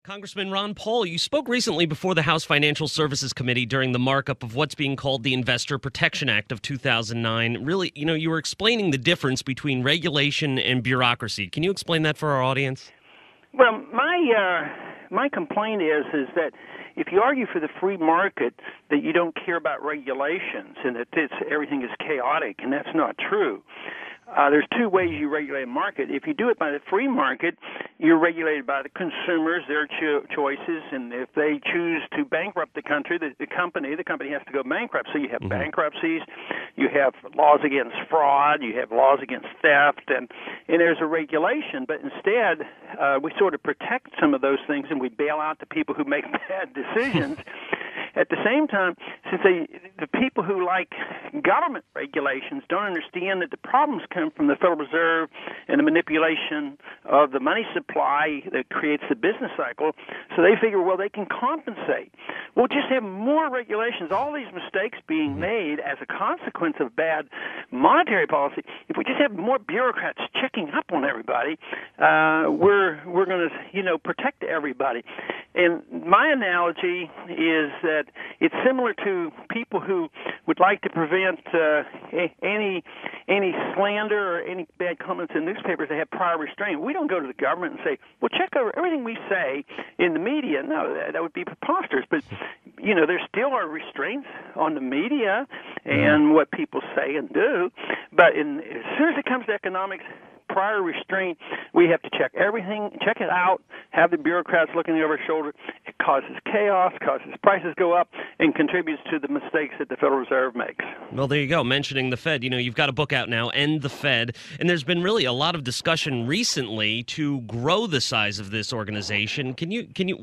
Congressman Ron Paul, you spoke recently before the House Financial Services Committee during the markup of what's being called the Investor Protection Act of 2009. Really, you were explaining the difference between regulation and bureaucracy. Can you explain that for our audience? Well, my complaint is that if you argue for the free market, that you don't care about regulations and that everything is chaotic, and that's not true. There's two ways you regulate a market. If you do it by the free market, you're regulated by the consumers, their choices, and if they choose to bankrupt the company has to go bankrupt. So you have bankruptcies, you have laws against fraud, you have laws against theft, and there's a regulation. But instead, we sort of protect some of those things, and we bail out the people who make bad decisions. At the same time, since the people who like government regulations don't understand that the problems come from the Federal Reserve and the manipulation of the money supply that creates the business cycle, so they figure, well, they can compensate. We'll just have more regulations, all these mistakes being made as a consequence of bad monetary policy. If we just have more bureaucrats checking up on everybody, we're going to, protect everybody. And my analogy is that it's similar to people who would like to prevent any slander or any bad comments in newspapers. They have prior restraint. We don't go to the government and say, well, check over everything we say in the media. No, that would be preposterous. But, there still are restraints on the media and what people say and do. But as soon as it comes to economics, prior restraint, we have to check everything, check it out, have the bureaucrats looking over our shoulder. It causes chaos, causes prices go up, and contributes to the mistakes that the Federal Reserve makes. Well, there you go. Mentioning the Fed, you've got a book out now, End the Fed, and there's been really a lot of discussion recently to grow the size of this organization.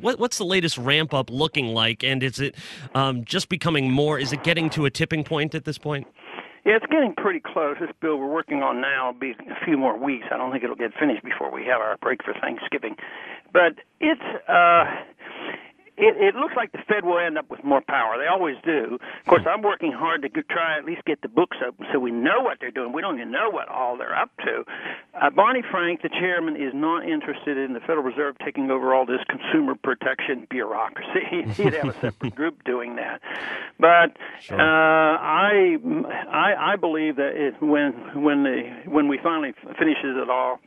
What's the latest ramp up looking like, and is it just becoming more? Is it getting to a tipping point at this point? Yeah, it's getting pretty close. This bill we're working on now will be a few more weeks. I don't think it'll get finished before we have our break for Thanksgiving. But it looks like the Fed will end up with more power. They always do. Of course, I'm working hard to try at least get the books open so we know what they're doing. We don't even know what all they're up to. Barney Frank, the chairman, is not interested in the Federal Reserve taking over all this consumer protection bureaucracy. He'd have a separate group doing that. But sure. I believe that when we finally finish it all,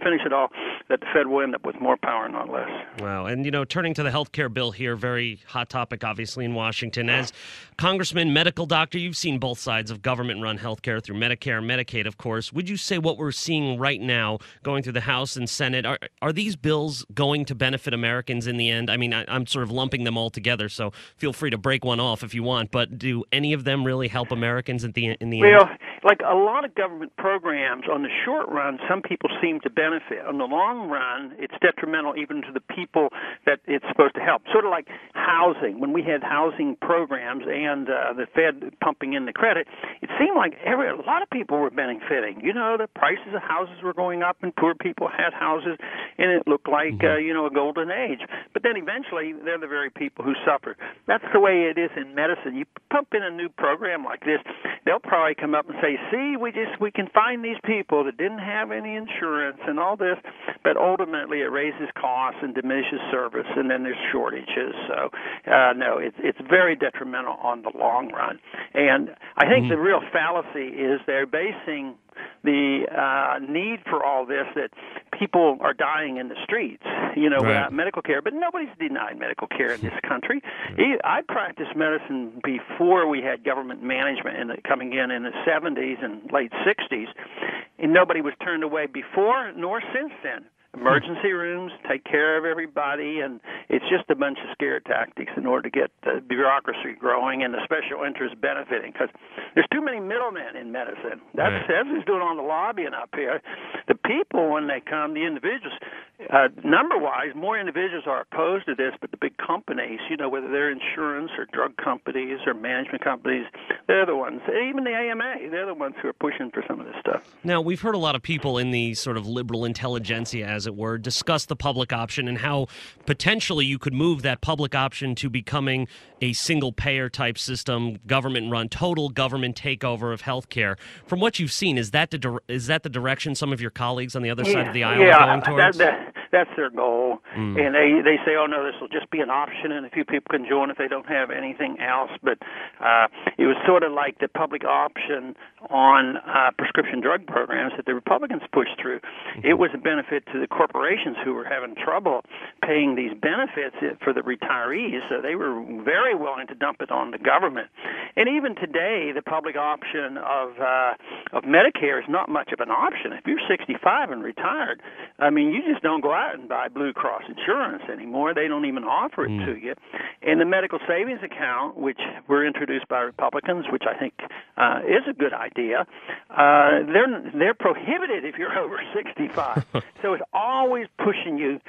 that the Fed will end up with more power, not less. Wow. And turning to the health care bill here, very hot topic, obviously, in Washington. As Congressman, medical doctor, you've seen both sides of government-run health care through Medicare and Medicaid, of course. Would you say what we're seeing right now going through the House and Senate, are these bills going to benefit Americans in the end? I mean, I'm sort of lumping them all together, so feel free to break one off if you want, but do any of them really help Americans in the end? Well, like a lot of government programs, on the short run, some people seem to benefit. On the long run, it's detrimental even to the people that it's supposed to help. Sort of like housing. When we had housing programs and the Fed pumping in the credit, it seemed like a lot of people were benefiting. The prices of houses were going up and poor people had houses, and it looked like, a golden age. But then eventually, they're the very people who suffer. That's the way it is in medicine. You pump in a new program like this, they'll probably come up and say, see, we can find these people that didn't have any insurance and all this, but ultimately it raises costs and diminishes service, and then there's shortages. So, no, it's very detrimental on the long run. And I think the real fallacy is they're basing the need for all this that people are dying in the streets, without medical care. But nobody's denied medical care in this country. I practiced medicine before we had government management coming in the 70s and late 60s, and nobody was turned away before nor since then. Emergency rooms take care of everybody, and it's just a bunch of scare tactics in order to get the bureaucracy growing and the special interests benefiting, because there's too many middlemen in medicine. That's who's doing all the lobbying up here. The people, when they come, the individuals, number-wise, more individuals are opposed to this, but the big companies, whether they're insurance or drug companies or management companies, they're the ones, even the AMA, they're the ones who are pushing for some of this stuff. Now, we've heard a lot of people in the sort of liberal intelligentsia, as it were, discuss the public option and how potentially you could move that public option to becoming a single-payer type system, government-run, total government takeover of healthcare. From what you've seen, is that the direction some of your colleagues on the other side of the aisle are going towards? That's their goal. And they say, oh, no, this will just be an option, and a few people can join if they don't have anything else. But it was sort of like the public option on prescription drug programs that the Republicans pushed through. It was a benefit to the corporations who were having trouble paying these benefits for the retirees, so they were very willing to dump it on the government. And even today, the public option of Medicare is not much of an option. If you're 65 and retired, I mean, you just don't go out and buy Blue Cross insurance anymore. They don't even offer it to you. And the medical savings account, which were introduced by Republicans, which I think is a good idea, they're prohibited if you're over 65. So it's always pushing you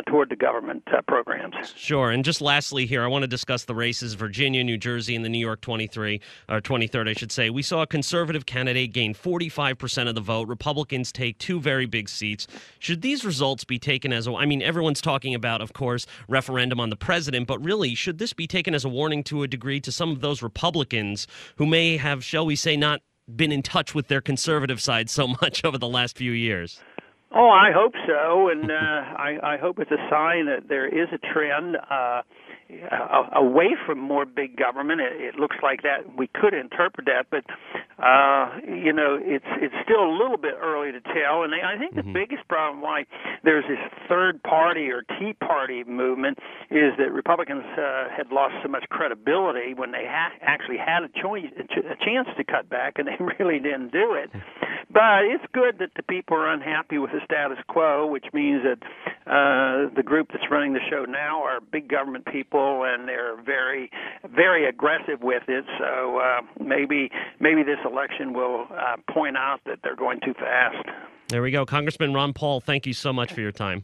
toward the government programs. Sure. And just lastly here, I want to discuss the races, Virginia, New Jersey, and the New York 23rd, I should say. We saw a conservative candidate gain 45% of the vote. Republicans take two very big seats. Should these results be taken as I mean, everyone's talking about, of course, referendum on the president, but really, should this be taken as a warning to a degree to some of those Republicans who may have, shall we say, not been in touch with their conservative side so much over the last few years? Oh, I hope so, and I hope it's a sign that there is a trend away from more big government. It looks like that we could interpret that, but it's still a little bit early to tell. And I think the biggest problem why there's this third party or Tea Party movement is that Republicans had lost so much credibility when they actually had a chance to cut back, and they really didn't do it. But it's good that the people are unhappy with the status quo, which means that the group that's running the show now are big government people, and they're very, very aggressive with it. So maybe this election will point out that they're going too fast. There we go. Congressman Ron Paul, thank you so much for your time.